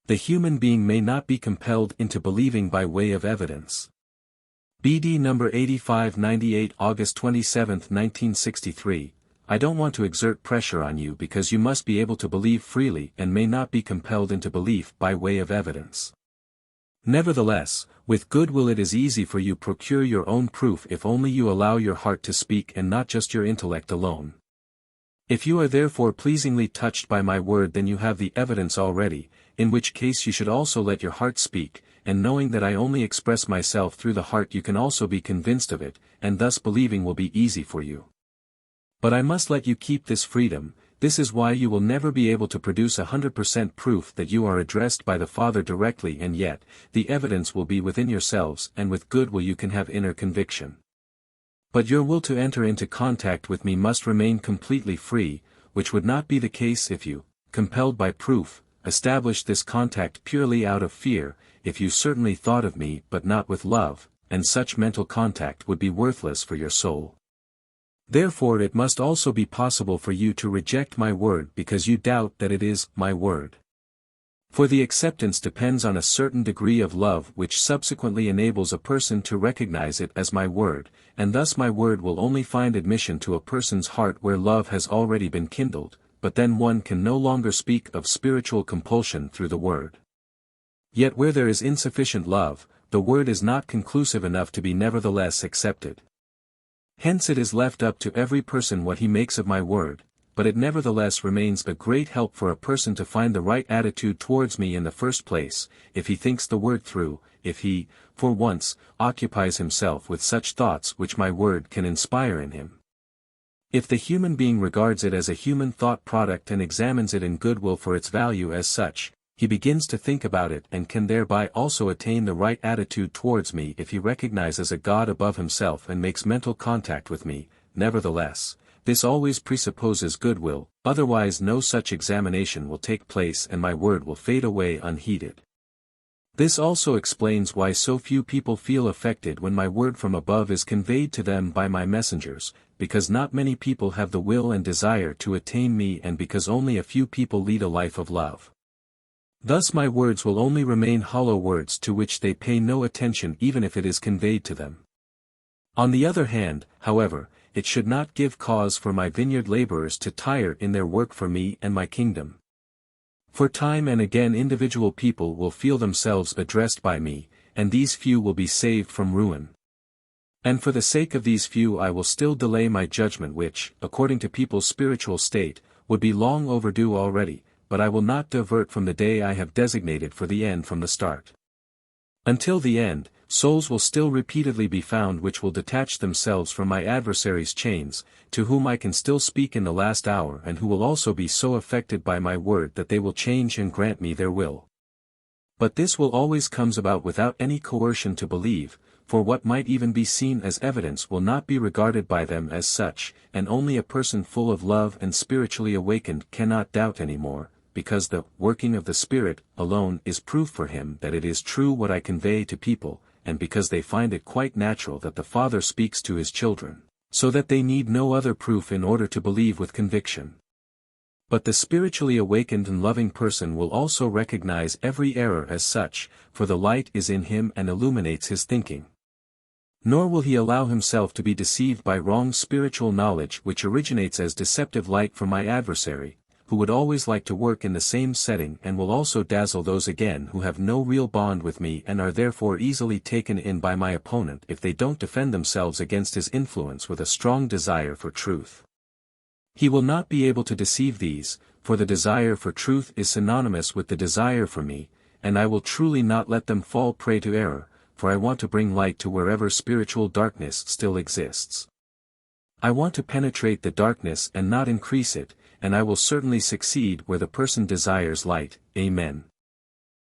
The human being may not be compelled into believing by way of evidence. BD number 8598 August 27, 1963, I don't want to exert pressure on you because you must be able to believe freely and may not be compelled into belief by way of evidence. Nevertheless, with good will it is easy for you procure your own proof if only you allow your heart to speak and not just your intellect alone. If you are therefore pleasingly touched by my word, then you have the evidence already, in which case you should also let your heart speak, and knowing that I only express myself through the heart you can also be convinced of it, and thus believing will be easy for you. But I must let you keep this freedom. This is why you will never be able to produce 100% proof that you are addressed by the Father directly, and yet, the evidence will be within yourselves, and with good will you can have inner conviction. But your will to enter into contact with me must remain completely free, which would not be the case if you, compelled by proof, established this contact purely out of fear. If you certainly thought of me but not with love, and such mental contact would be worthless for your soul. Therefore it must also be possible for you to reject my word because you doubt that it is my word. For the acceptance depends on a certain degree of love which subsequently enables a person to recognize it as my word, and thus my word will only find admission to a person's heart where love has already been kindled, but then one can no longer speak of spiritual compulsion through the word. Yet where there is insufficient love, the word is not conclusive enough to be nevertheless accepted. Hence it is left up to every person what he makes of my word, but it nevertheless remains a great help for a person to find the right attitude towards me in the first place, if he thinks the word through, if he, for once, occupies himself with such thoughts which my word can inspire in him. If the human being regards it as a human thought product and examines it in goodwill for its value as such, he begins to think about it and can thereby also attain the right attitude towards me if he recognizes a God above himself and makes mental contact with me. Nevertheless, this always presupposes goodwill, otherwise no such examination will take place and my word will fade away unheeded. This also explains why so few people feel affected when my word from above is conveyed to them by my messengers, because not many people have the will and desire to attain me and because only a few people lead a life of love. Thus my words will only remain hollow words to which they pay no attention even if it is conveyed to them. On the other hand, however, it should not give cause for my vineyard laborers to tire in their work for me and my kingdom. For time and again individual people will feel themselves addressed by me, and these few will be saved from ruin. And for the sake of these few I will still delay my judgment which, according to people's spiritual state, would be long overdue already, but I will not divert from the day I have designated for the end from the start. Until the end, souls will still repeatedly be found which will detach themselves from my adversaries' chains, to whom I can still speak in the last hour and who will also be so affected by my word that they will change and grant me their will. But this will always comes about without any coercion to believe, for what might even be seen as evidence will not be regarded by them as such, and only a person full of love and spiritually awakened cannot doubt any more, because the working of the Spirit alone is proof for him that it is true what I convey to people, and because they find it quite natural that the Father speaks to his children, so that they need no other proof in order to believe with conviction. But the spiritually awakened and loving person will also recognize every error as such, for the light is in him and illuminates his thinking. Nor will he allow himself to be deceived by wrong spiritual knowledge which originates as deceptive light from my adversary, who would always like to work in the same setting and will also dazzle those again who have no real bond with me and are therefore easily taken in by my opponent if they don't defend themselves against his influence with a strong desire for truth. He will not be able to deceive these, for the desire for truth is synonymous with the desire for me, and I will truly not let them fall prey to error, for I want to bring light to wherever spiritual darkness still exists. I want to penetrate the darkness and not increase it, and I will certainly succeed where the person desires light. Amen.